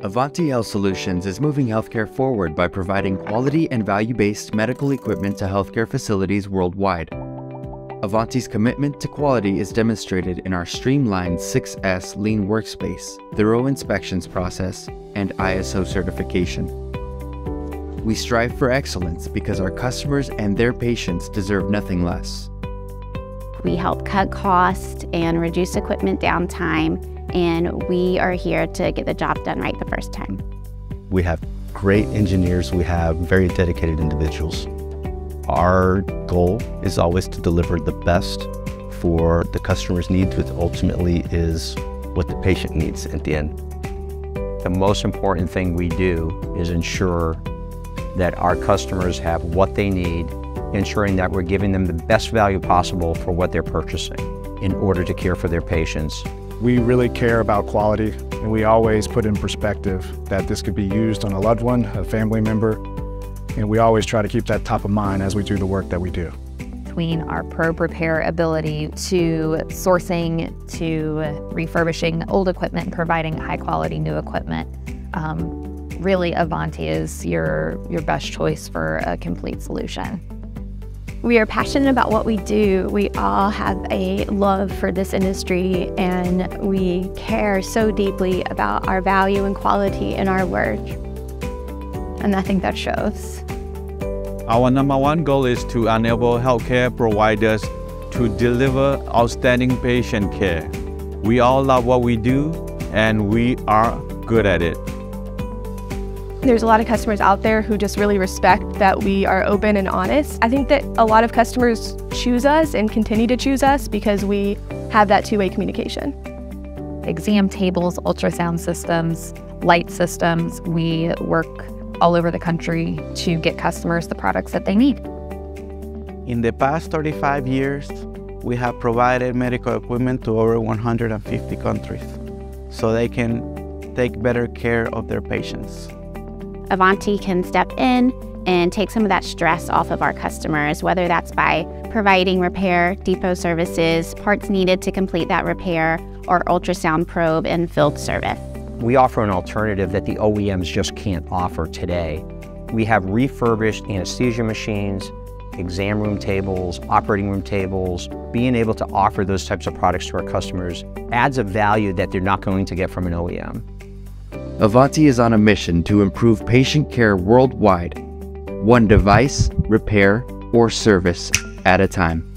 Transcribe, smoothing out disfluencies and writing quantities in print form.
Avante Health Solutions is moving healthcare forward by providing quality and value-based medical equipment to healthcare facilities worldwide. Avante's commitment to quality is demonstrated in our streamlined 6S Lean workspace, thorough inspections process, and ISO certification. We strive for excellence because our customers and their patients deserve nothing less. We help cut costs and reduce equipment downtime, and we are here to get the job done right the first time. We have great engineers. We have very dedicated individuals. Our goal is always to deliver the best for the customer's needs, which ultimately is what the patient needs at the end. The most important thing we do is ensure that our customers have what they need, ensuring that we're giving them the best value possible for what they're purchasing in order to care for their patients. We really care about quality, and we always put in perspective that this could be used on a loved one, a family member, and we always try to keep that top of mind as we do the work that we do. Between our probe repair ability to sourcing to refurbishing old equipment and providing high quality new equipment, really Avante is your best choice for a complete solution. We are passionate about what we do. We all have a love for this industry, and we care so deeply about our value and quality in our work. And I think that shows. Our number one goal is to enable healthcare providers to deliver outstanding patient care. We all love what we do, and we are good at it. There's a lot of customers out there who just really respect that we are open and honest. I think that a lot of customers choose us and continue to choose us because we have that two-way communication. Exam tables, ultrasound systems, light systems, we work all over the country to get customers the products that they need. In the past 35 years, we have provided medical equipment to over 150 countries so they can take better care of their patients. Avante can step in and take some of that stress off of our customers, whether that's by providing repair, depot services, parts needed to complete that repair, or ultrasound probe and field service. We offer an alternative that the OEMs just can't offer today. We have refurbished anesthesia machines, exam room tables, operating room tables. Being able to offer those types of products to our customers adds a value that they're not going to get from an OEM. Avante is on a mission to improve patient care worldwide, one device, repair, or service at a time.